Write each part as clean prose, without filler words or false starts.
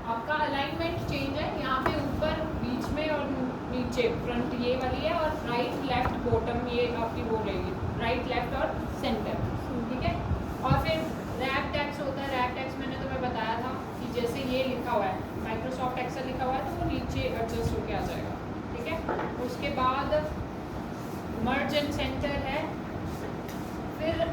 आपका alignment change है, यहाँ पे ऊपर बीच में और नीचे फ्रंट ये वाली है, और राइट लेफ्ट बॉटम ये आपकी वो रहेगी, राइट लेफ्ट और सेंटर, ठीक है। और फिर रैप टैक्स होता है। रैप टैक्स मैंने तुम्हें बताया था कि जैसे ये लिखा हुआ है माइक्रोसॉफ्ट एक्सेल लिखा हुआ है तो वो नीचे एडजस्ट होके आ जाएगा, ठीक है। उसके बाद मर्ज एंड सेंटर है। फिर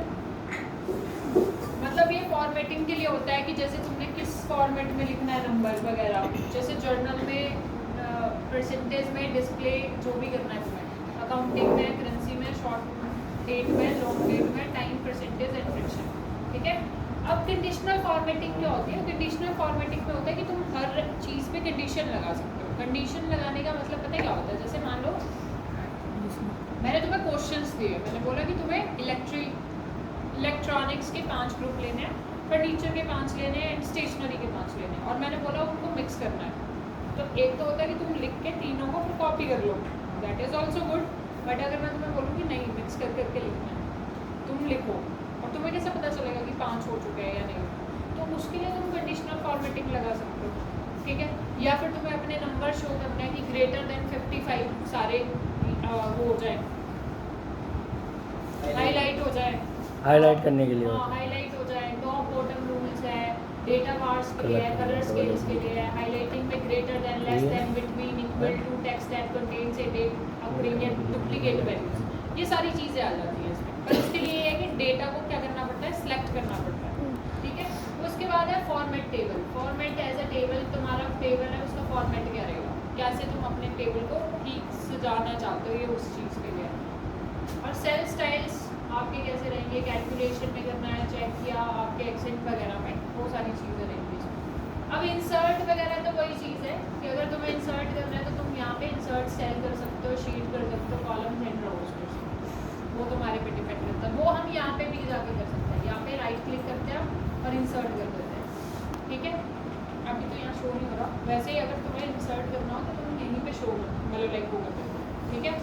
मतलब ये फॉर्मेटिंग के लिए होता है कि जैसे तुमने किस फॉर्मेट में लिखना है नंबर वगैरह, जैसे जर्नल में, परसेंटेज में, डिस्प्ले जो भी करना है तुम्हें, अकाउंटिंग में, करेंसी में, शॉर्ट डेट में, लॉन्ग डेट में, टाइम, परसेंटेज एंड फ्रिक्शन, ठीक है। अब कंडीशनल फॉर्मेटिंग क्या होती है? कंडीशनल फॉर्मेटिंग में होता है कि तुम हर चीज़ पे कंडीशन लगा सकते हो। कंडीशन लगाने का मतलब पता है क्या होता है? जैसे मान लो मैंने तुम्हें क्वेश्चंस दिए, मैंने बोला कि तुम्हें इलेक्ट्रॉनिक्स के 5 ग्रुप लेने हैं, फर्नीचर के 5 लेने हैं, स्टेशनरी के 5 लेने हैं, और मैंने बोला उनको मिक्स करना है। तो एक तो होता है कि तुम लिख के तीनों को फिर कॉपी कर लो, that is also good. But अगर मैं तुम्हें बोलूँ कि नहीं, मिक्स कर करके लिखना है, तुम लिखो, और तुम्हें कैसे पता चलेगा कि 5 हो चुके हैं या नहीं? तो उसके लिए तुम कंडीशनल फॉर्मेटिंग लगा सकते हो, ठीक है। या फिर तुम्हें अपने नंबर शो करना है कि ग्रेटर देन 55 सारे वो हो जाए, हाईलाइट हो जाए, हाईलाइट करने के लिए हाँ होता है। हाईलाइट हो जाए। टॉप बॉटम रूल्स है, डेटा बार्स के लिए है, कलर स्केल्स के लिए है, हाईलाइटिंग में greater than, less than, between, equal to, text that contains a date, aggregate, duplicate values, ये सारी चीज़ें आ जाती हैं इसमें। पर इसके लिए ये है कि डेटा को क्या करना पड़ता है? सिलेक्ट करना पड़ता है, ठीक है। उसके बाद है format table. Format as a table, तुम्हारा टेबल है उसका फॉर्मेट क्या रहेगा, कैसे तुम अपने टेबल को ठीक सजाना चाहते हो, ये उस चीज़ के लिए है। और सेल स्टाइल्स आपके कैसे रहेंगे, कैलकुलेशन में करना है चेक, या आपके एक्सेंट वगैरह में, वो सारी चीज़ें रहेंगी इसमें। अब इंसर्ट वगैरह तो वही चीज़ है कि अगर तुम्हें इंसर्ट करना है तो तुम यहाँ पे इंसर्ट सेल कर सकते हो, शीट कर सकते हो, कॉलम्स एंड रोज कर सकते हो, वो तुम्हारे पे डिपेंड करता है। वो हम यहाँ पे भी जाके कर सकते हैं, यहाँ पे राइट क्लिक करते हैं और इंसर्ट कर देते हैं, ठीक है। अभी तो यहाँ शो नहीं हो रहा, वैसे ही अगर तुम्हें इंसर्ट करना हो तो तुम यहीं पे शो मतलब लाइक वो कर देते हो, ठीक है।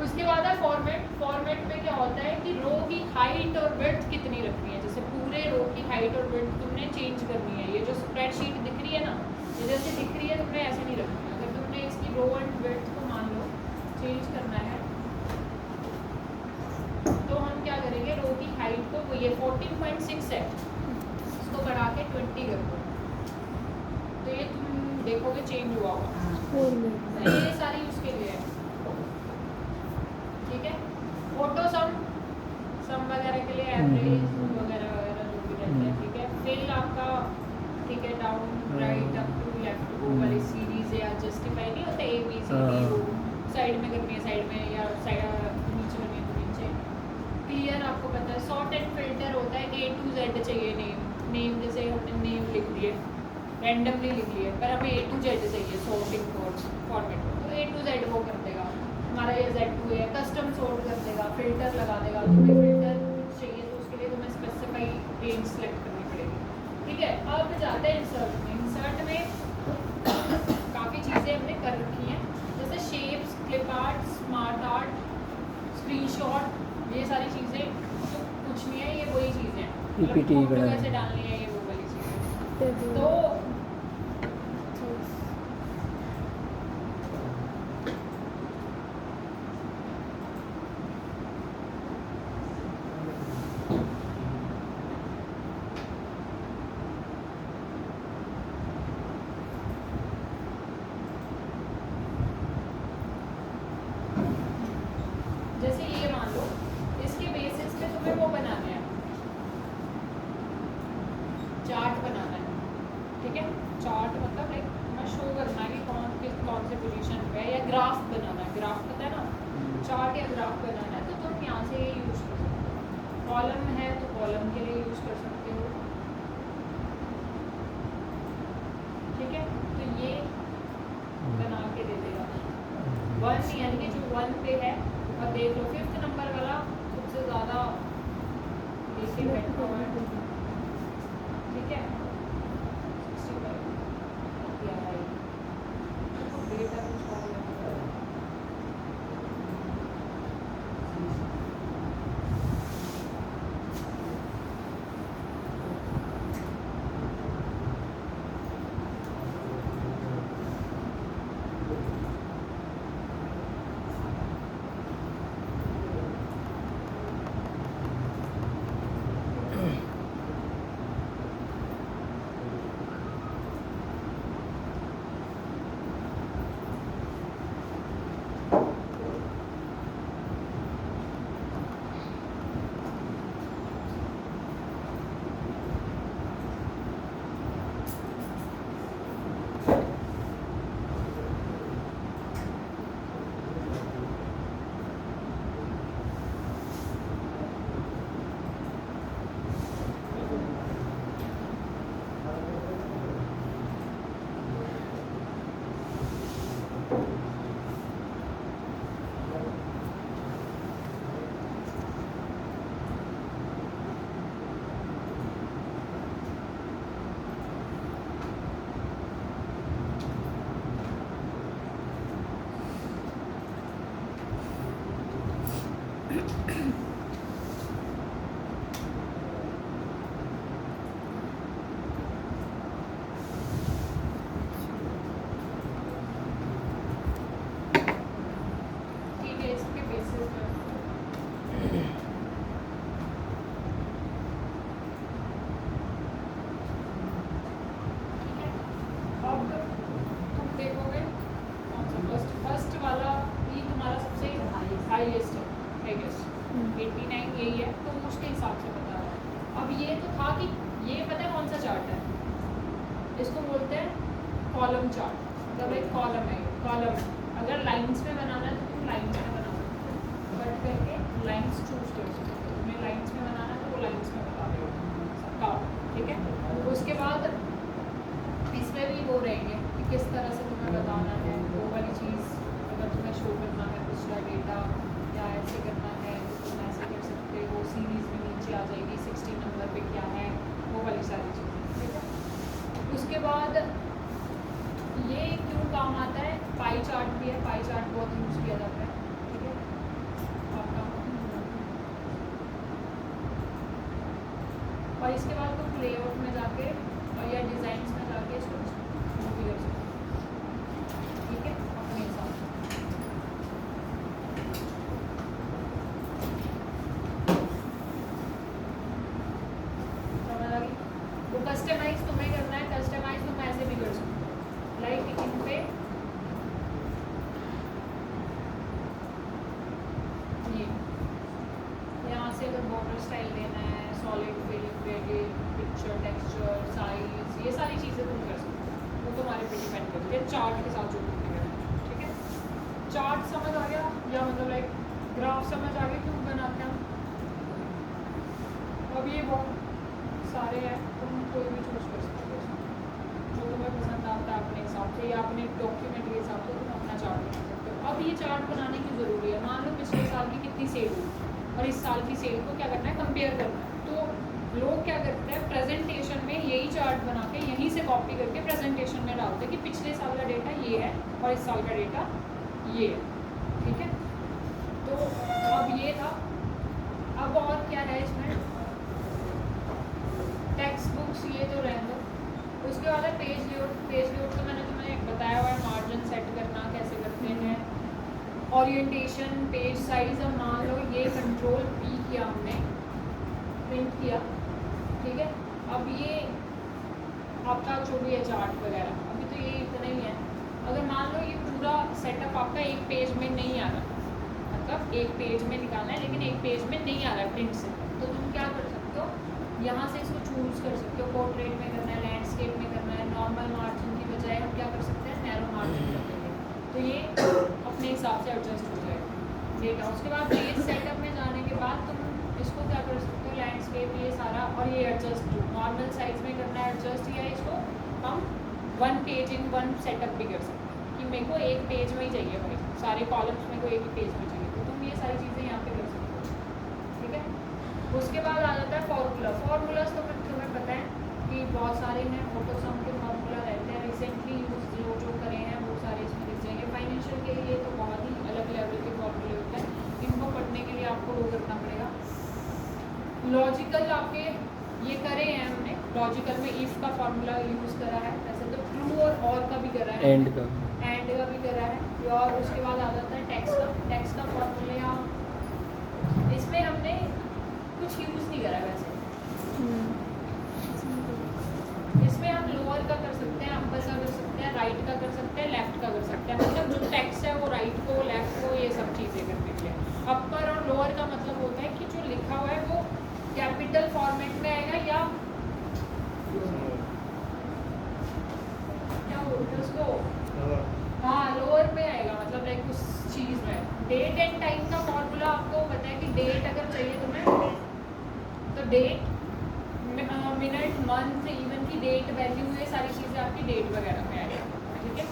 उसके बाद है फॉर्मेट। फॉर्मेट में क्या होता है कि रो की हाइट और विड्थ कितनी रखनी है, जैसे पूरे रो की हाइट और विड्थ तुमने चेंज करनी है। ये जो स्प्रेडशीट दिख रही है ना, ये जैसे दिख रही है, तुमने ऐसे नहीं रखनी है। अगर तुमने इसकी रो एंड विड्थ को मान लो चेंज करना है तो हम क्या करेंगे, रो की हाइट को, वो ये 14.6 है, इसको बढ़ा के 20 कर दो, तो ये तुम देखोगे चेंज हुआ होगा। ये सारी उसके लिए है, ठीक है। ऑटो सम वगैरह के लिए, एवरेज वगैरह वगैरह जो भी रहते हैं, ठीक है। फिल आपका, ठीक है, down right up to left वो वाली सीरीज या जस्टिफाई नहीं होते, ए बी सी डी, वो साइड में करनी है साइड में, या साइड नीचे करनी है तो नीचे। क्लियर आपको पता है। सॉर्ट एंड फिल्टर होता है, A to Z चाहिए नेम जैसे हमने नेम लिख लिए, रैंडमली लिख लिए, पर हमें A to Z चाहिए सॉर्टिंग फॉर्मेट में, तो A to Z वो कर देगा हमारा। ये Z2 है, कस्टम सॉर्ट कर देगा, फिल्टर लगा देगा। तुम्हें फिल्टर चाहिए तो उसके लिए तुम्हें स्पेसिफाई रेंज सेलेक्ट करनी पड़ेगी, ठीक है। अब जाते हैं इंसर्ट में। इंसर्ट में काफ़ी चीज़ें हमने कर रखी हैं, जैसे shapes, clip art, smart art, screenshot, ये सारी चीज़ें तो कुछ नहीं है, ये वही चीज़ें हैं, PPT फोटो बनानी कैसे डालनी है, ये वो वाली चीज़ें। तो जैसे ये मान लो, इसके बेसिस पे तुम्हें वो बनाना है, चार्ट बनाना है, ठीक है। चार्ट मतलब लाइक तुम्हें शो करना है कि कौन से पोजीशन पे है, या ग्राफ बनाना है, ग्राफ पता है ना, चार्ट या ग्राफ बनाना है तो तुम यहाँ से ये यूज़ कर सकते हो। कॉलम है तो कॉलम के लिए यूज़ कर सकते हो, ठीक है। तो ये बना के दे देगा 1, यानी कि जो 1 पे है। और देख लो 5th नंबर वाला सबसे ज़्यादा नीचे बैठा हुआ है, ठीक है। 65 या डेटा कुछ और है। ठीक है, इसके बेसिस पर अब तुम देखोगे फर्स्ट वाला ये तुम्हारा सबसे हाईएस्ट है, आई गेस 89 यही है, तो उसके हिसाब से बता रहा है। अब ये तो था कि ये पता है कौन सा चार्ट है, इसको बोलते हैं कॉलम चार्ट। मतलब एक कॉलम है, कॉलम अगर लाइंस में बनाना है तो तुम लाइंस में बना सकते हो, कट करके लाइंस चूज कर सकते हो। तुम्हें लाइंस में बनाना है तो वो लाइंस में बता देगा सबका, ठीक है। उसके बाद इसमें भी वो रहेंगे कि किस तरह से तुम्हें बताना है वो वाली चीज़। अगर तुम्हें शो करना है पिछला डेटा या ऐसे करना है तो तुम ऐसे कर सकते हो। सीरीज़ में नीचे आ जाएगी 16 नंबर पे क्या है, वो वाली सारी चीज़ें, ठीक है। उसके बाद ये क्यों काम आता है, पाई चार्ट भी है, पाई चार्ट बहुत यूज़ किया जाता है, ठीक है। आपका और इसके बाद तुम लेआउट में जाके और या डिज़ाइंस में जाके इसको वो भी कर सकते हो, ठीक है, अपने हिसाब से। समझ आ गई। वो कस्टमाइज तुम्हें करना है, कस्टमाइज तुम ऐसे भी कर सकते हो, लाइक इन पे ये यहाँ से अगर बॉर्डर स्टाइल देना है, solid fill graded picture texture size, ये सारी चीज़ें तुम कर सकते हो, वो तुम्हारे पे डिपेंड करती है चार्ट के साथ जो तुम करना है, ठीक है। चार्ट समझ आ गया, या मतलब लाइक ग्राफ समझ आ गया क्यों बनाते हैं हम। अब ये बहुत सारे हैं, तुम कोई भी चूज कर सकते हो जो तुम्हें पसंद आता है अपने हिसाब से, या अपने डॉक्यूमेंट के हिसाब से तुम अपना चार्ट बना सकते हो। अब ये चार्ट बनाने की ज़रूरी है, मान लो पिछले साल की कितनी सेल हुई और इस साल की सेल को क्या करना है, कंपेयर करना है। तो लोग क्या करते हैं, प्रेजेंटेशन में यही चार्ट बना के यहीं से कॉपी करके प्रेजेंटेशन में डालते हैं कि पिछले साल का डेटा ये है और इस साल का डेटा ये है, ठीक है। तो अब ये था, अब और क्या है इसमें, टेक्स्ट बुक्स ये तो रहने दो। उसके बाद है पेज लेआउट। पेज लेआउट तो मैंने तुम्हें बताया हुआ है, मार्जिन सेट करना कैसे करते हैं, ओरिएंटेशन, पेज साइज। अब मान लो ये कंट्रोल पी किया हमने, प्रिंट किया, ठीक है। अब ये आपका जो भी है चार्ट वगैरह, अभी तो ये इतना ही है। अगर मान लो ये पूरा सेटअप आपका एक पेज में नहीं आ रहा, मतलब एक पेज में निकालना है लेकिन एक पेज में नहीं आ रहा है प्रिंट से, तो तुम क्या कर सकते हो, यहाँ से इसको चूज कर सकते हो। पोर्ट्रेट में करना है, लैंडस्केप में करना है, नॉर्मल मार्जिन की बजाय हम क्या कर सकते हैं, नैरो मार्जिन कर देंगे, तो ये अपने हिसाब से एडजस्ट हो जाएगा डेटा। उसके बाद पेज सेटअप में जाने के बाद तुम इसको क्या कर सकते हो, लैंडस्केप ये सारा, और ये एडजस्ट नॉर्मल साइज में करना है एडजस्ट, या इसको हम one page in one setup भी कर सकते हैं कि मेरे को एक पेज में ही चाहिए भाई, सारे कॉलम्स मेरे को एक ही पेज में चाहिए, तो तुम ये सारी चीज़ें यहाँ पे कर सकते हो, ठीक है। उसके बाद आ जाता है फार्मूला। फार्मूलाज तो तुम्हें पता है कि बहुत सारे हैं, ऑटोसम के फार्मूला रहते हैं, रिसेंटली यूज जो करे हैं वो सारे इसमें दिख जाएंगे। फाइनेंशियल के लिए तो बहुत ही अलग लेवल के फार्मूले होते हैं, इनको पढ़ने के लिए आपको वो करना पड़ेगा। लॉजिकल आपके ये करे हैं हमने, लॉजिकल में इफ का फार्मूला यूज़ करा है, वैसे तो ट्रू और का भी करा है, एंड का भी करा है। और उसके बाद आ जाता है टैक्स का फार्मूला, इसमें हमने कुछ यूज़ नहीं करा वैसे, इसमें हम लोअर का कर सकते हैं, अपर का कर सकते हैं, राइट का कर सकते हैं, लेफ्ट का कर सकते हैं। मतलब जो टेक्स्ट है वो राइट को, लेफ्ट को, ये सब चीज़ें करने के लिए। अपर और लोअर का मतलब होता है कि जो लिखा हुआ है वो कैपिटल फॉर्मेट में आएगा या क्या बोलते हैं उसको, हाँ लोअर में आएगा, मतलब लाइक उस चीज़ में। डेट एंड टाइम का फॉर्मूला आपको पता है कि डेट अगर चाहिए तुम्हें तो डेट, मिनट, मंथ, इवन की डेट, वैल्यू, ये सारी चीज़ें आपकी डेट वगैरह में आएगी, ठीक है।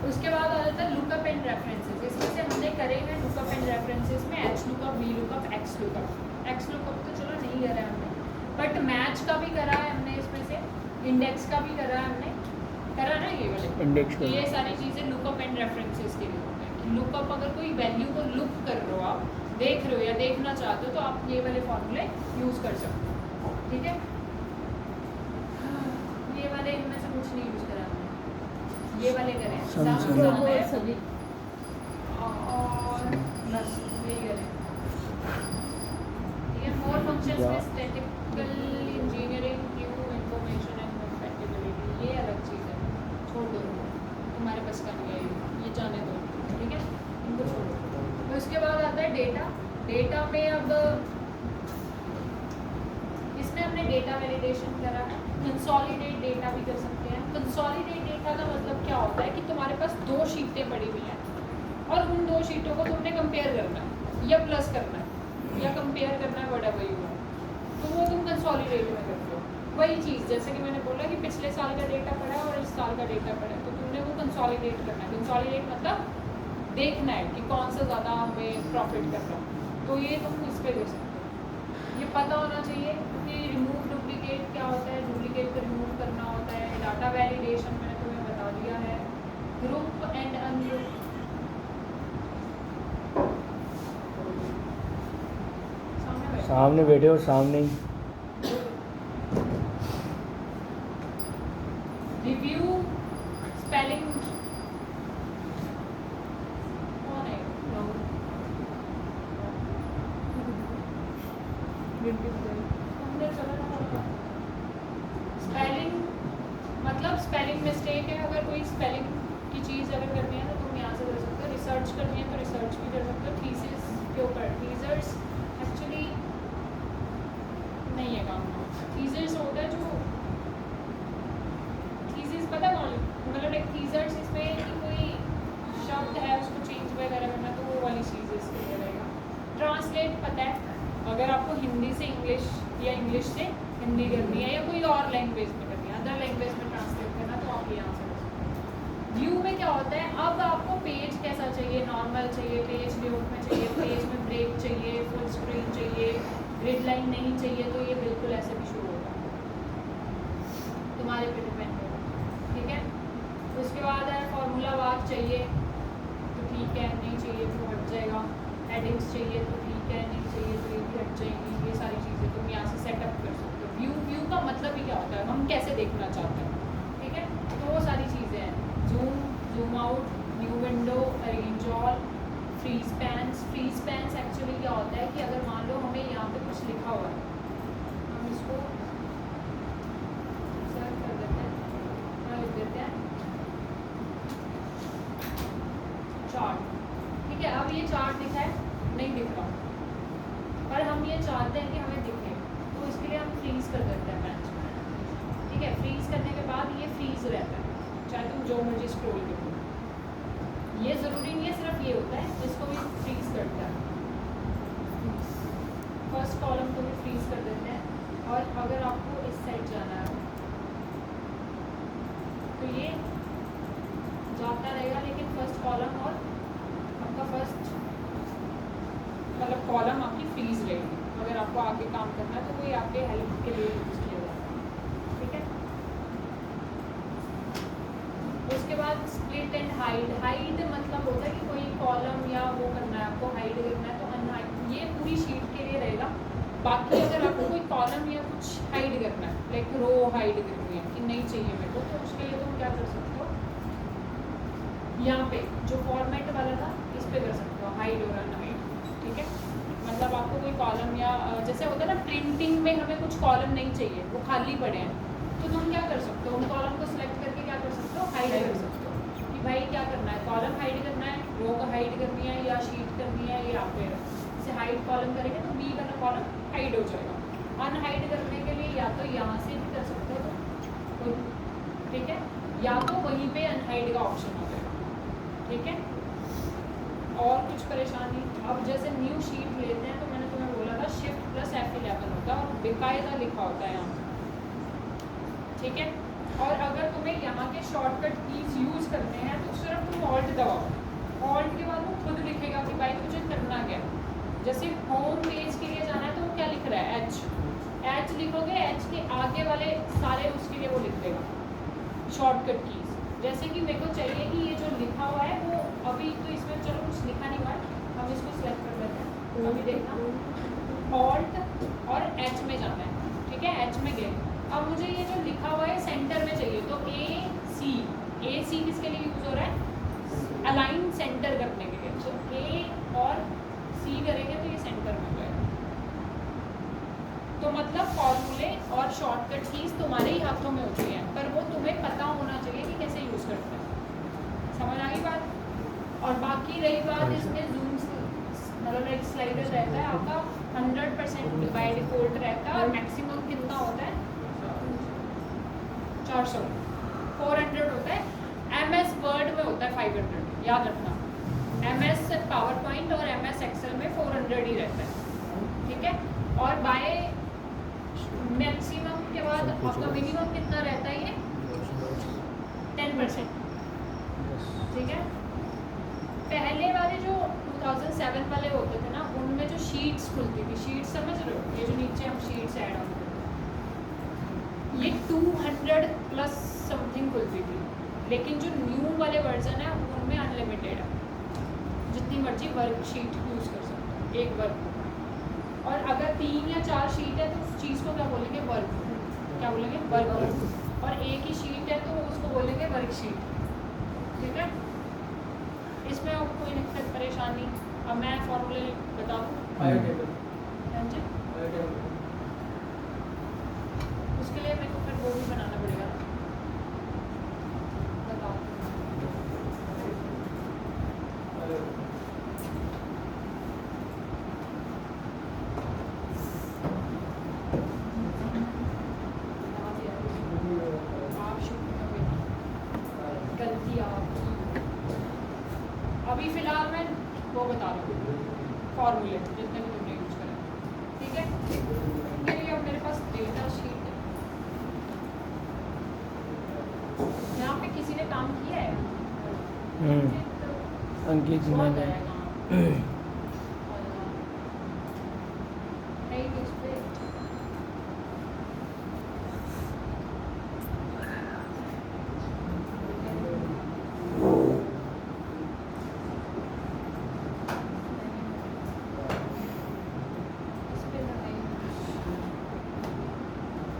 उसके बाद आ जाता है लुकअप एंड रेफरेंसेस। इसमें से हमने करे हैं लुकअप एंड रेफरेंसेस में H lookup, V lookup, x lookup. X lookup तो चलो नहीं करा है हमने, बट मैच का भी करा है हमने, इसमें से इंडेक्स का भी करा है हमने, करा ना ये वाले इंडेक्स। ये सारी चीज़ें लुकअप एंड रेफरेंसेस के लिए होते हैं। लुकअप अगर कोई वैल्यू को लुक कर रहे हो आप, देख रहे हो या देखना चाहते हो तो आप ये वाले फॉर्मूले यूज़ कर सकते हो, ठीक है। ये वाले इनमें से कुछ नहीं यूज़ करा हमने, ये वाले करें सभी और बस यही करें, ठीक है। मोर फंक्शंस में statistical engineering, Q, information and compatibility, ये अलग चीज़ है, छोड़ दो, तुम्हारे पास का नहीं है ये जाने दो, ठीक है, इनको छोड़ो। तो इसके बाद आता है डेटा। डेटा में अब इसमें हमने डेटा वैलिडेशन करा है, कंसोलिडेट डेटा भी कर सकते हैं। कंसोलिडेट डेटा का मतलब क्या होता है कि तुम्हारे पास 2 शीटें पड़ी हुई हैं और उन 2 शीटों को तुमने कंपेयर करना है या प्लस करना है या कंपेयर करना है, व्हाटएवर यू वांट, तो वो तुम कंसोलिडेट में करते हो। वही चीज़ जैसे कि मैंने बोला कि पिछले साल का डेटा पड़ा है और इस साल का डेटा पड़ा है, तो तुमने वो कंसोलिडेट करना है। कंसोलिडेट मतलब देखना है कि कौन सा ज़्यादा हमें प्रॉफिट कर रहा है, तो ये तुम इस पर दे सकते हो। ये पता होना चाहिए कि रिमूव डुप्लीकेट क्या होता है, डुप्लीकेट को रिमूव करना होता है। डाटा वैलिडेशन मैंने तुम्हें बता दिया है। ग्रुप एंड अनग्रुप, सामने बैठे और सामने ही रिव्यू स्पेलिंग कौन है, स्पेलिंग मतलब स्पेलिंग मिस्टेक है, अगर कोई स्पेलिंग की चीज़ अगर करनी है तो तुम यहाँ से कर सकते हो। रिसर्च करनी है तो रिसर्च भी कर सकते हो, थीसिस के ऊपर। थीसर्स एक्चुअली नहीं है काम, थीसर्स होता है जो थीसिस पता कौन, मतलब एक थीसर्स इसमें कि कोई शब्द है उसको चेंज वगैरह करना, तो वो वाली चीज़ इसके लिए रहेगा। ट्रांसलेट पता है, अगर आपको हिंदी से इंग्लिश या इंग्लिश से हिंदी करनी है या कोई और लैंग्वेज में करनी है, अदर लैंग्वेज में ट्रांसलेट करना, तो आप यहाँ से कर सकते हो। व्यू में क्या होता है, अब आपको पेज कैसा चाहिए, नॉर्मल चाहिए, पेज लेआउट में चाहिए, पेज में ब्रेक चाहिए, फुल स्क्रीन चाहिए, ग्रिड लाइन नहीं चाहिए, तो ये बिल्कुल ऐसे भी शुरू होगा, तुम्हारे पे डिपेंड होगा, ठीक है। उसके बाद है फॉर्मूला वार चाहिए तो ठीक है, नहीं चाहिए तो हट जाएगा। हेडिंग्स चाहिए तो ठीक है, नहीं चाहिए तो ये भी हट जाएंगी। ये सारी चीज़ें तुम यहाँ से सेटअप कर सकते हो। व्यू का मतलब ही क्या होता है, हम कैसे देखना चाहते हैं, ठीक है। तो वो सारी चीज़ें हैं, zoom, zoom out, new window, arrange all, free spans. Free spans actually क्या होता है कि अगर मान लो हमें यहाँ पे कुछ लिखा हुआ है, हम इसको सर्च कर देते हैं, क्या लिख देते हैं, चार्ट, ठीक है। अब ये चार्ट दिखा है, नहीं दिख रहा, पर हम ये चाहते हैं कि हमें दिखे, तो इसके लिए हम फ्रीज कर देते हैं मैच, ठीक है। फ्रीज करने के बाद ये फ्रीज रहता है, चाहे तुम जो मर्जी स्क्रॉल करो। ये ज़रूरी नहीं है सिर्फ ये होता है, इसको भी फ्रीज करता है। फर्स्ट कॉलम को भी फ्रीज कर देते हैं, और अगर आपको इस साइड जाना है तो ये जाता रहेगा, लेकिन फर्स्ट कॉलम और आपका फर्स्ट मतलब कॉलम आपकी फ्रीज रहेगी। अगर आपको आगे काम करना है तो कोई आपके हेल्प के लिए यूज़ किया जाता है, ठीक है। उसके बाद स्प्लिट एंड हाइड। हाइड मतलब होता है कि कोई कॉलम या वो करना है, आपको हाइड करना है तो अनहाइड, ये पूरी शीट के लिए रहेगा। बाकी अगर आपको कोई कॉलम या कुछ हाइड करना है, लाइक रो हाइड करनी है कि नहीं चाहिए मेरे को, तो उसके लिए तुम क्या कर सकते हो, यहाँ पे जो फॉर्मेट वाला था इस पे कर सकते हो, हाइड और अनहाइड, ठीक है। मतलब आपको कोई कॉलम या जैसे होता है ना प्रिंटिंग में हमें कुछ कॉलम नहीं चाहिए, वो खाली पड़े हैं, तो तुम क्या कर सकते हो, उन कॉलम को सिलेक्ट करके क्या कर सकते हो, हाइड कर सकते हो कि भाई क्या करना है, कॉलम हाइड करना है, रो को हाइड करनी है या शीट करनी है, ये आप पे जैसे हाइड कॉलम करेंगे तो बी वाला कॉलम हाइड हो जाएगा। अनहाइड करने के लिए या तो यहाँ से भी कर सकते हो, ठीक है, या तो वहीं पे अनहाइड का ऑप्शन हो जाएगा, ठीक है। और कुछ परेशानी, अब जैसे न्यू शीट लेते हैं तो मैंने तुम्हें बोला था शिफ्ट प्लस F11 होता है और बेकायदा लिखा होता है यहाँ, ठीक है। और अगर तुम्हें यहाँ के शॉर्टकट कीज यूज़ करने हैं तो सिर्फ तुम ऑल्ट दबाओ, ऑल्ट के बाद वो खुद लिखेगा कि भाई तुझे करना क्या। जैसे होम पेज के लिए जाना है तो वो क्या लिख रहा है, एच लिखोगे, एच के आगे वाले सारे उसके लिए वो लिख देगा शॉर्टकट कीज। जैसे कि मेरे को चाहिए कि ये जो लिखा हुआ है वो अभी तो इसमें चलो कुछ लिखा नहीं हुआ है, हम इसको सिलेक्ट कर लेते हैं, अभी देखना ऑल्ट और एच में जाना है, ठीक है, एच में गए। अब मुझे ये जो लिखा हुआ है सेंटर में चाहिए, तो ए सी किसके लिए यूज हो रहा है, अलाइन सेंटर करने के लिए। तो ए और सी करेंगे तो ये सेंटर में जाएगा। तो मतलब फॉर्मूले और शॉर्टकट कीज तुम्हारे ही हाथों में होती हैं, पर वो तुम्हें पता होना चाहिए कि कैसे यूज करते हैं। समझ आ गई बात। और बाकी रही बात इसमें जूम, मतलब एक स्लाइडर रहता है आपका 100% बाय डिफॉल्ट रहता है, और मैक्सिमम कितना होता है 400, 400 होता है। MS वर्ड में होता है 500, याद रखना। MS पावर पॉइंट और MS एक्सेल में 400 ही रहता है, ठीक है। और बाय मैक्सिमम के बाद आपका मिनिमम कितना रहता है, ये 10%, ठीक है। पहले वाले जो 2007 वाले होते थे ना, उनमें जो शीट्स खुलती थी, शीट्स समझ रहे हो, ये जो नीचे हम शीट्स ऐड होते थे, ये 200 प्लस समथिंग खुलती थी। लेकिन जो न्यू वाले वर्जन है उनमें अनलिमिटेड है, जितनी मर्जी वर्कशीट यूज़ कर सकते हो, एक वर्क। और अगर 3 या 4 शीट है तो उस चीज़ को क्या बोलेंगे, वर्क। क्या बोलेंगे, वर्क। और एक ही शीट है तो उसको बोलेंगे वर्कशीट, ठीक है। इसमें अब कोई दिक्कत परेशानी, अब मैं फॉर्मूले बता दूँ, उसके लिए मेरे को फिर वो भी बनाना पड़ेगा। बताओ, अभी फिलहाल मैं वो बता रहा हूँ फॉर्मूले जितने भी तुमने यूज करें, ठीक है। इनके लिए अब मेरे पास डेटा शीट है, यहाँ पे किसी ने काम किया है, अंकित जी बहुत ने है काम। नहीं इस पे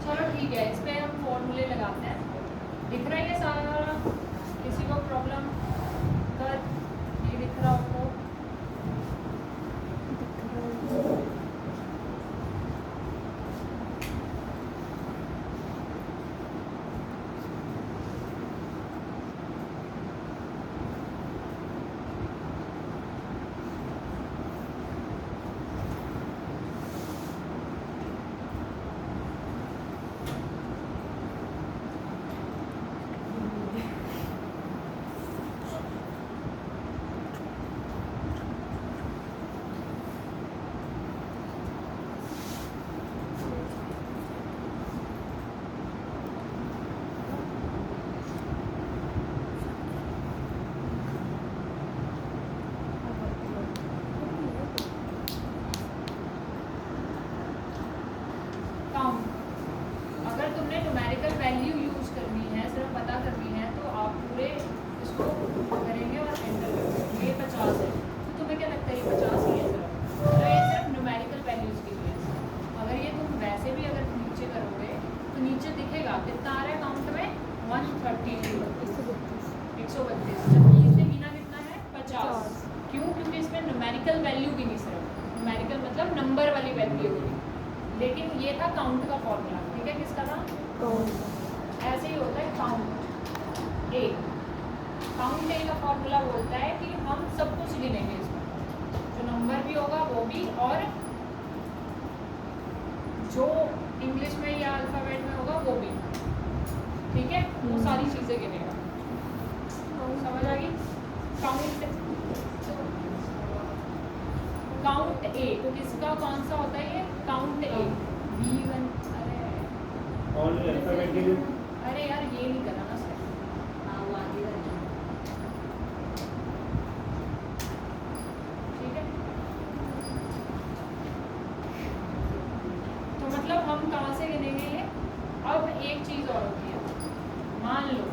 चलो ठीक है, इस पे हम फॉर्मूले लगाते हैं। दिख रहा है ये सारा, किसी को प्रॉब्लम कर नहीं दिख रहा हो काउंट। अगर तुमने न्यूमेरिकल वैल्यू यूज करनी है, सिर्फ पता करनी है, तो आप पूरे इसको करेंगे और एंटर करेंगे। ये 50 है, तो तुम्हें क्या लगता है ये 50 ही है सिर्फ, तो ये सिर्फ न्यूमेरिकल वैल्यूज के लिए। अगर ये तुम वैसे भी अगर नीचे करोगे तो नीचे दिखेगा कितना आ रहा है काउंट में, 132, 132, जबकि इसने गिना कितना है 50। क्यों? क्योंकि इसमें न्यूमेरिकल वैल्यू भी नहीं, सिर्फ न्यूमेरिकल मतलब नंबर वाली वैल्यू होगी। लेकिन ये था काउंट का फॉर्मूला, ठीक है। किसका था, काउंट। ऐसे ही होता है काउंट ए। काउंट ए का फॉर्मूला बोलता है कि हम सब कुछ गिनेंगे इसमें, जो नंबर भी होगा वो भी, और जो इंग्लिश में या अल्फ़ाबेट में होगा वो भी, ठीक है। वो सारी चीज़ें गिनेगा। समझ आ गई। काउंट ए, तो किसका कौन सा होता है ये, काउंट ए। B1, अरे यार ये नहीं करना ना सर, ठीक है। तो मतलब हम कहाँ से गिनेंगे ये। अब एक चीज़ और होती है, मान लो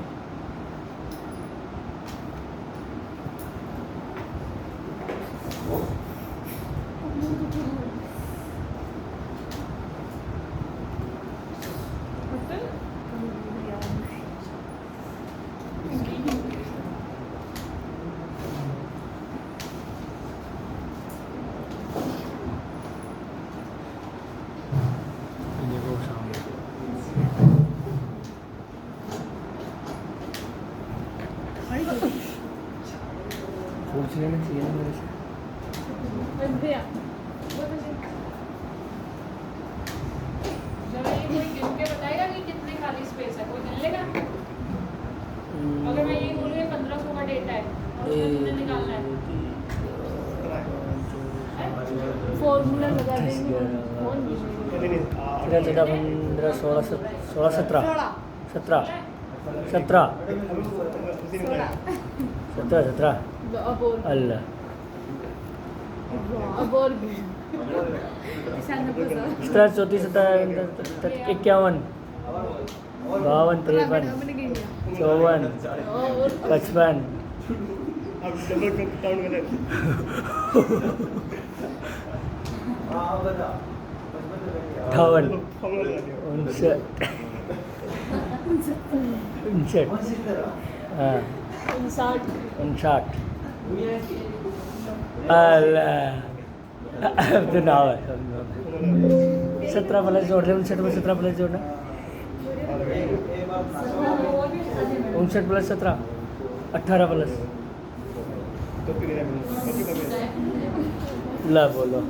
पूछ लेना चाहिए ना मेरे से। चलो ये कोई गिन के बताएगा कि कितने खाली स्पेस है, कोई गिन लेगा? अगर मैं यही बोलूँ 1500 का डेटा है और उसमें तुमने निकालना है, फॉर्मूला लगा देंगे। 13, 14, 15, 16, 16, 17, 17, 17, 17, 17, अब और अल्लाह अब और भी 17, 34, 51, 52, 53, 54, 55, अब डबल काउंट करें। 58, फॉर्मूला लगा दिया। 59, 59, हाँ 59, अल्लाह अब तो ना है 17 प्लस जोड़ रहे 59 में 17 प्लस जोड़ना 59 प्लस 17 18 प्लस तो फिर ला बोलो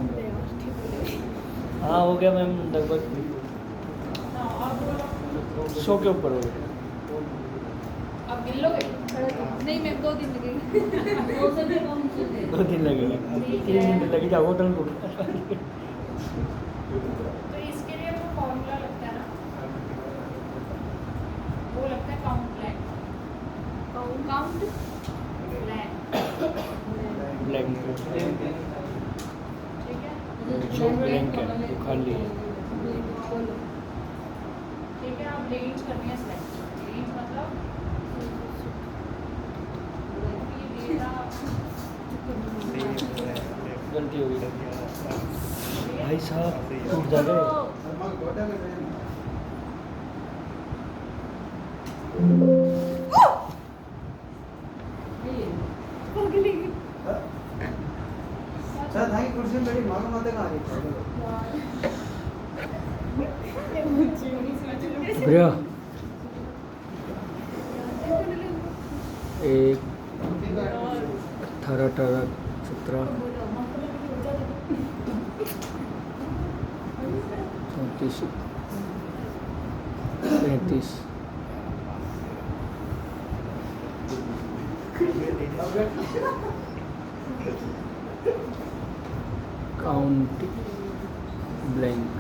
हाँ हो गया मैम लगभग 100 के ऊपर हो गया अब गिन लोगे? नहीं मैम 2 दिन लगेंगे। 2 दिन लगेंगे 3 दिन लगे जाओ होटल बुक तो इसके लिए वो फॉर्मूला लगता है ना, वो लगता है count blank. Count blank, blank ठीक है? जो ब्लैंक है वो खाली है ठीक है, आप रेंज करनी है सिलेक्ट। रेंज मतलब ये डेटा गलती हो गई भाई साहब टूट जाएगा कुर्सी में बैठी मालूम होता कहाँ भैया 1 18 18 17 34 35 काउंट ब्लैंक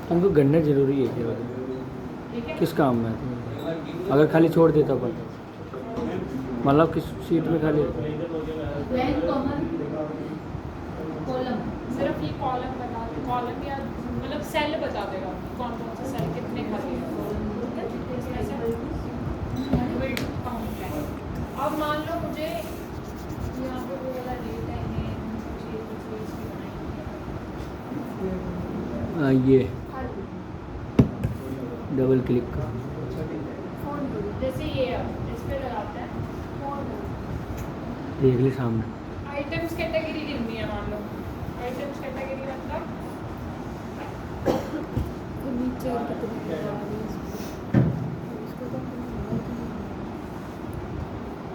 तुमको गढ़ना जरूरी है क्या ठीक है? किस काम में है अगर खाली छोड़ देता पर मतलब किस सीट में खाली सिर्फ ये कॉलम बता दे, कॉलम या मतलब सेल बता देगा कौन कौन सा सेल कितने खाली है। इसमें से will do count blank। अब मान लो मुझे यहाँ पे वो वाला डेटा है मुझे कुछ इसकी बनाई ये डबल क्लिक करो जैसे ये है, इस पे लगाते हैं देख ली सामने आइटम्स कैटेगरी गिननी है। मान लो आइटम्स कैटेगरी नीचे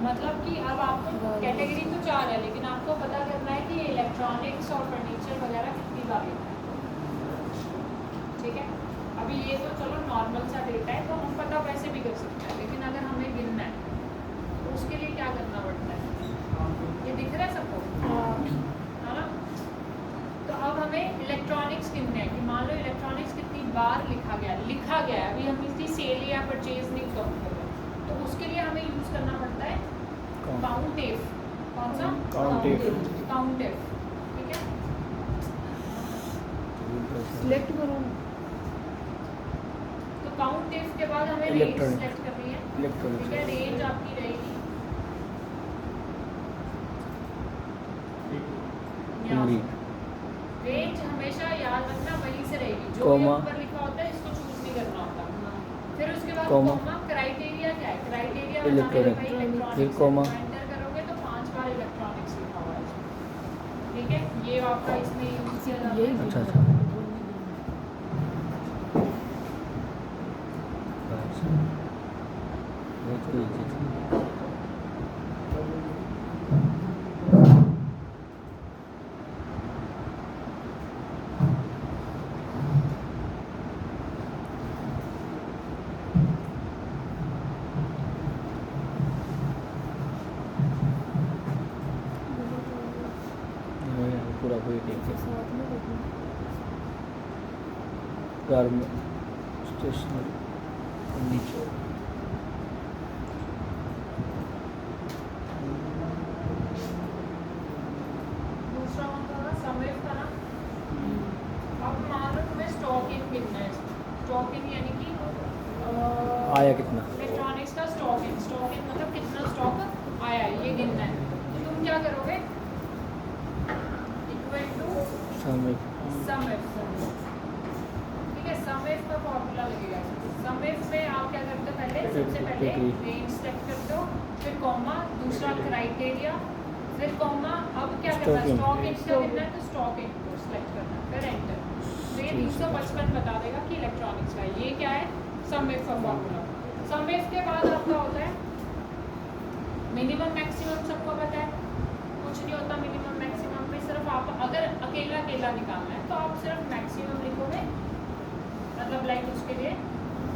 मतलब कि अब आपको कैटेगरी तो 4 है, लेकिन आपको पता करना है कि इलेक्ट्रॉनिक्स और फर्नीचर वगैरह कितनी बार है। ठीक है, अभी ये तो चलो नॉर्मल सा डेटा है तो हम पता वैसे भी कर सकते हैं, लेकिन अगर हमें गिनना है तो उसके लिए क्या करना पड़ता है? ये दिख रहा है सबको, है ना? तो अब हमें इलेक्ट्रॉनिक्स गिनना है कि मान लो इलेक्ट्रॉनिक्स कितनी बार लिखा गया है। अभी हम इसकी सेल या परचेज नहीं काउंट कर रहे, तो उसके लिए हमें यूज़ करना पड़ता है काउंटेफ। कौन सा? काउंटेफ। काउंटेफ, ठीक है? सिलेक्ट करो। तो काउंटेफ के बाद हमें रेंज Electronic। सेलेक्ट करनी है। इलेक्ट्रॉनिक्स ठीक है, रेंज आपकी रहेगी यहाँ पूरी से। रेंज हमेशा याद रखना वहीं से रहेगी, जो कॉमा। ऊपर लिखा होता है इसको चूज नहीं करना होता। फिर उसके बाद कॉमा। कॉमा। क्राइटेरिया क्या है? Criteria electronic. फिर कॉमा। एंटर करोगे ठीक है, ये आपका इसमें यूज किया जाता यही है। अच्छा अच्छा बहुत कोई चीज़ पूरा कोई ठीक है साथ में रखना। गारमेंट स्टेशनरी फर्नीचर दूसरा वन था समवेव था ना। अब मान लो तुम्हें स्टॉकिंग गिनना है। स्टॉकिंग यानी कि आया कितना इलेक्ट्रॉनिक्स का स्टॉकिंग। स्टॉकिंग मतलब कितना स्टॉक आया है ये गिनना है। तो तुम क्या करोगे, इक्वल टू समय समवेव। ठीक है, समवेव का फॉर्मूला लगेगा। समवेव में आप क्या करते हो, पहले सबसे पहले रेंज सेलेक्ट करते हो, फिर कॉमा, दूसरा क्राइटेरिया, फिर कॉमा। अब क्या करना है, स्टॉक इन का गिनना है तो स्टॉक इन को सिलेक्ट करना है, फिर एंटर। तो ये 355 बता देगा कि इलेक्ट्रॉनिक्स का है। ये क्या है, समवेव का फॉर्मूला। समवेव के बाद आपका होता है मिनिमम मैक्सिमम। सबको पता है कुछ नहीं होता मिनिमम मैक्सिमम में, सिर्फ आप अगर अकेला अकेला निकालना है तो आप सिर्फ मैक्सिमम लिखोगे, मतलब लाइक उसके लिए।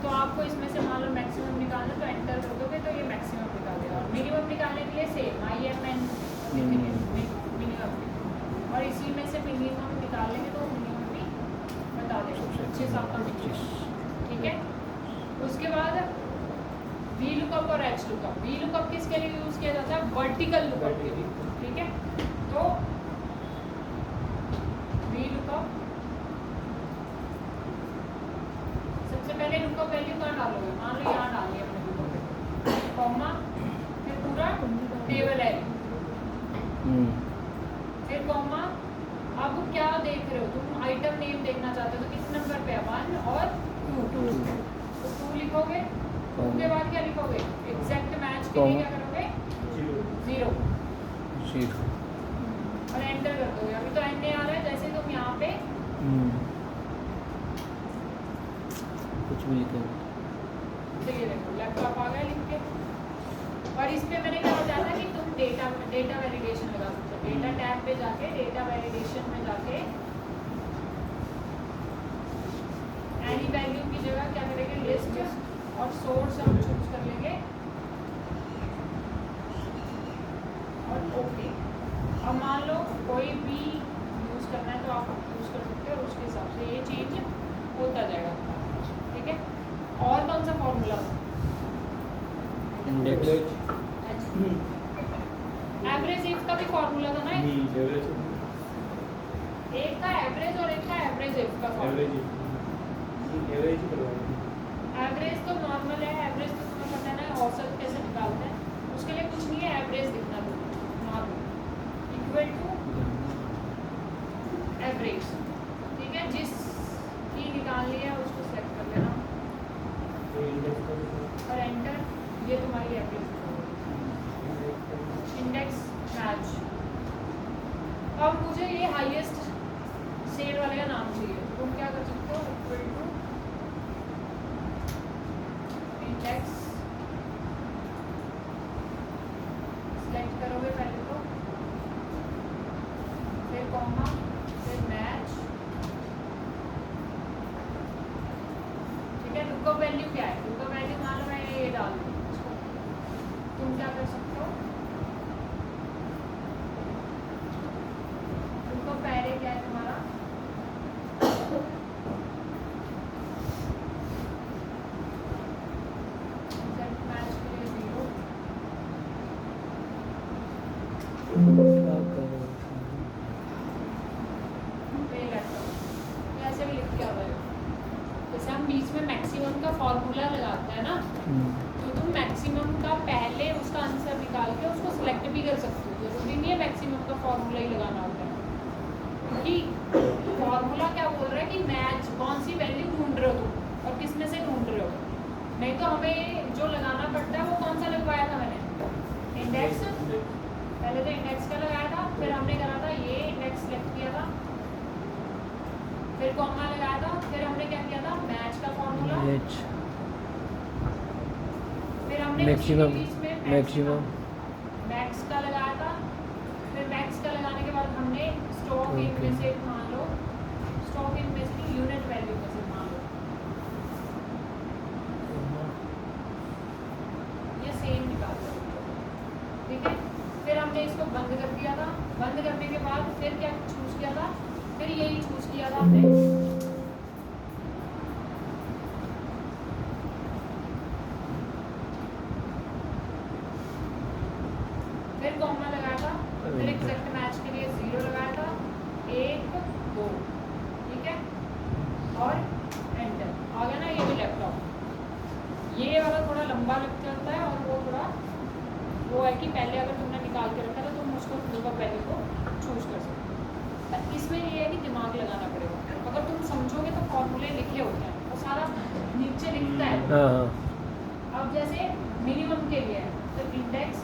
तो आपको इसमें से मान लो मैक्सिमम निकालना है तो एंटर कर दोगे तो ये मैक्सिमम निकाल देगा। और मिनिमम निकालने के लिए सेम IMN मिनिमम, और इसी में से मिनिमम निकालेंगे तो मिनिमम भी बता देगा 25 आपका मिनिमम। ठीक है, उसके बाद वी लुकअप और एच लुकअप। वी लुकअप किसके लिए यूज किया जाता है, वर्टिकल लुकअप के लिए। ठीक है, तो वी लुकअप सबसे पहले लुकअप वैल्यू कहाँ डालोगे, मान लो यहाँ डाल दिया हमने लुकअप, कॉमा, फिर पूरा टेबल है, फिर कॉमा। अब क्या देख रहे हो तुम, आइटम नेम देखना चाहते हो तो किस नंबर पे है, 1 और 2। तो 2 लिखोगे, 2 के बाद क्या लिखोगे, एग्जैक्ट मैच के लिए क्या करोगे, 0 और एंटर कर दोगे। अभी तो एन आ रहा है, जैसे तुम यहाँ पे कुछ भी लिखेंगे तो ये देखो लैपटॉप आ गया लिख के। और इस पे मैंने क्या बताया था कि तुम डेटा वैलिडेशन लगा सकते हो। डेटा टैब पे जाके डेटा वैलिडेशन में जाके एनी वैल्यू की जगह क्या करेंगे, लिस्ट और सोर्स हम चूज कर लेंगे और ओके। अब मान लो कोई भी यूज करना है तो आप यूज कर सकते हो, उसके हिसाब से ये चेंज होता जाएगा। ठीक है, और कौन सा फॉर्मूला, इंडेक्स एवरेज इफ का भी फॉर्मूला था ना, एक का एवरेज और एक का एवरेज इफ का फॉर्मूला। एवरेज तो नॉर्मल है, एवरेज तो तुम्हें पता है ना औसत कैसे निकालते हैं, उसके लिए कुछ नहीं है, एवरेज दिखना नॉर्मल इक्वल टू एवरेज। ठीक है, जिस की निकालनी है उसको सेलेक्ट कर लेना और एंटर। ये तुम्हारी एवरेज इंडेक्स मैच। अब मुझे ये हाईएस्ट सेल वाले का नाम चाहिए, तो तुम क्या कर सकते हो, इक्वल टू इंडेक्स सेलेक्ट करोगे पहले तो, फिर कॉमा, फिर मैच। ठीक है, लुकअप वैल्यू क्या है, लुकअप वैल्यू मान लो मैं ये डाल दूँ, तुम क्या कर सकते हो, लुकअप पहले क्या है तुम्हारा, मैच के लिए 0, ऐसे भी लिख के आ रहा है। जैसे हम बीच में मैक्सिमम का फॉर्मूला लगाते हैं ना, तो तुम मैक्सिमम का पहले उसका आंसर निकाल के उसको सिलेक्ट भी कर सकते हो। जरूरी नहीं है मैक्सिमम का फॉर्मूला ही लगाना होता है, क्योंकि फॉर्मूला क्या बोल रहा है कि मैच कौन सी वैल्यू ढूंढ रहे हो तुम और किस में से ढूंढ रहे हो। नहीं तो हमें जो लगाना पड़ता है वो कौन सा लगवाया था मैंने, इंडेक्स। पहले तो इंडेक्स का लगाया था, फिर हमने करा था ये इंडेक्स सेलेक्ट किया था, फिर कॉमा लगाया था, फिर हमने क्या किया था, मैच का फॉर्मूला, मैच फिर हमने मैक्सिमम उसी के बीच में मैक्सिमम मैक्स का लगाया था, फिर मैक्स का लगाने के बाद हमने स्टॉक इन में से मान लो, स्टॉक इन में से यूनिट वैल्यू में से मान लो, ये सेम निकाल दो, ठीक है। फिर हमने इसको बंद कर दिया था, बंद करने के बाद फिर क्या चूज किया था, फिर यही चूज किया था हमने, फिर कॉमा लगाया था, फिर एग्जैक्ट मैच के लिए 0 लगाया था, 1 2, ठीक है, और एंटर आ गया ना। ये भी लैपटॉप, ये वाला थोड़ा लंबा लग जाता है और वो थोड़ा वो है कि पहले अगर तुमने निकाल के रखा तो तुम उसको फुल वैल्यू को चूज कर सकते हो, पर इसमें ये है कि दिमाग लगाना पड़ेगा। अगर तुम समझोगे तो फॉर्मूले लिखे होते हैं और सारा नीचे लिखता है। हाँ अब जैसे मिनिमम के लिए है तो इंडेक्स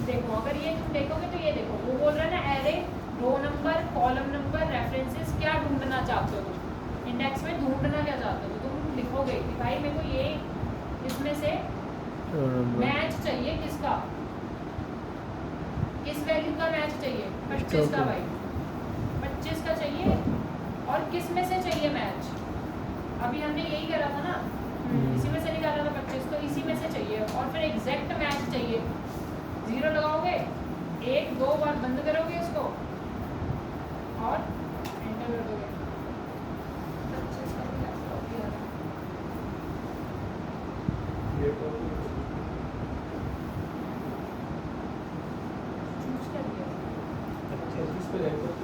देखो, अगर ये तुम देखोगे तो ये देखो वो बोल रहा है ना, array row number column number references क्या ढूंढना चाहते हो तुम, इंडेक्स में ढूंढना क्या चाहते हो, तो तुम लिखोगे कि भाई मेरे को ये इसमें से मैच चाहिए, किसका, किस वैल्यू का मैच चाहिए, 25 का, भाई 25 का चाहिए, और किस में से चाहिए मैच, अभी हमने यही करा था ना, इसी में से निकाला था 25, तो इसी में से चाहिए, और फिर एग्जैक्ट मैच चाहिए, 0 लगाओगे, 1 2 बार बंद करोगे इसको और एंटर कर दोगे। 25 का भी लैपटॉप ही आ रहा है। चूज कर दिया। हाँ ठीक, 25 पे लैपटॉप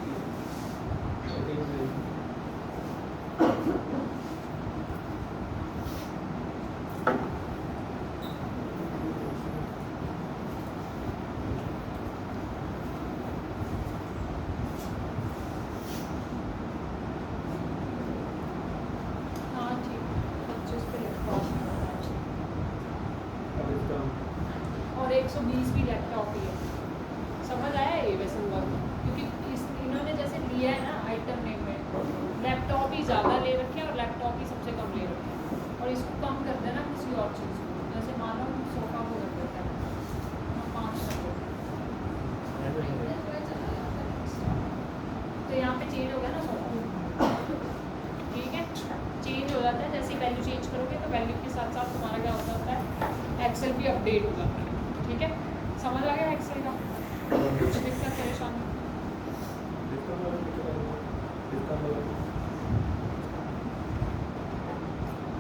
और 120 भी लैपटॉप ही है। समझ आया ये वैसे हुआ, क्योंकि इन्होंने जैसे लिया है ना आइटम नेम में, लैपटॉप ही ज़्यादा ले रखे हैं और लैपटॉप ही सबसे कम ले रखे हैं, और इसको कम कर देना किसी और चीज़ को, जैसे मान लो सोफा को कर देता है, हम 5 कर देते तो यहाँ पे चेंज हो गया ना सोफा, ठीक है, चेंज हो जाता है। जैसे ही वैल्यू चेंज करोगे तो वैल्यू के साथ साथ तुम्हारा क्या हो जाता है, एक्सेल भी अपडेट हो जाता है, ठीक है। समझ आ गया एक्सेल का, कुछ दिक्कत परेशानी?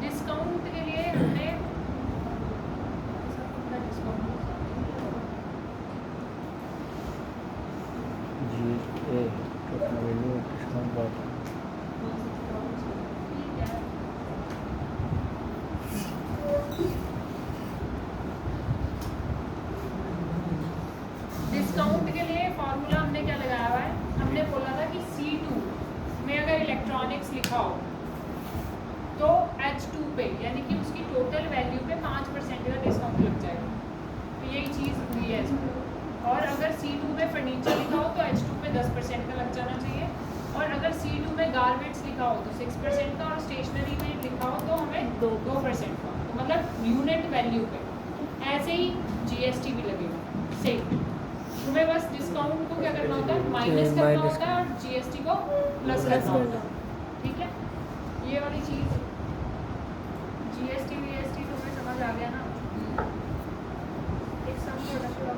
डिस्काउंट के लिए हमने जी टोटल वैल्यू डिस्काउंट बात डिस्काउंट के लिए फॉर्मूला हमने क्या लगाया हुआ है, हमने बोला था कि C2 में अगर इलेक्ट्रॉनिक्स लिखा हो तो H2 पे यानी कि उसकी टोटल वैल्यू पे 5% का डिस्काउंट लग जाएगा, तो यही चीज़ हुई है इसमें। और अगर C2 में फर्नीचर लिखा हो तो H2 पे 10% का लग जाना चाहिए, और अगर C2 में गारमेंट्स लिखा हो तो 6% का, और स्टेशनरी में लिखा हो तो हमें 2% का, तो मतलब यूनिट वैल्यू पे। ऐसे ही GST भी लगेगा सेम, तुम्हें बस डिस्काउंट को क्या करना होता है, माइनस करना होता है, और GST को प्लस करना होता है, ठीक है। ये वाली चीज़ GST VST तुम्हें समझ आ गया ना, एक सम प्रोडक्ट का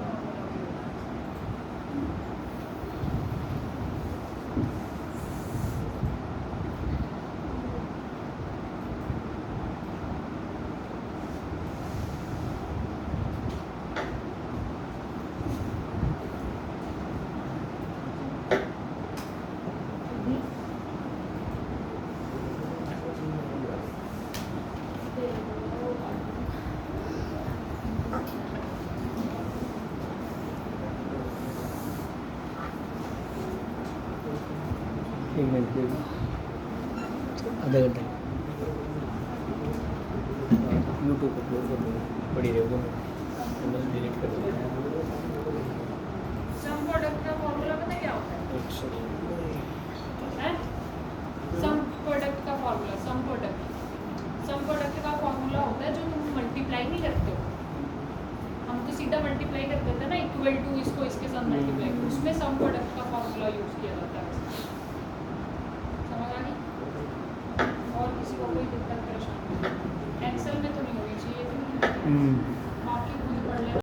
एक मिनट के आधा घंटा यूट्यूब अपलोड कर दूँगा, पड़ी रहेगा बस डिलीट कर दूँगा। सम प्रोडक्ट का फॉर्मूला पता है क्या होता है? पहले करते थे ना इक्वल टू इसको इसके साथ मल्टीप्लाई, उसमें सम प्रोडक्ट का फॉर्मूला यूज़ किया जाता है। समझ आ गई? और किसी को कोई दिक्कत परेशानी एक्सेल में तो नहीं होनी चाहिए।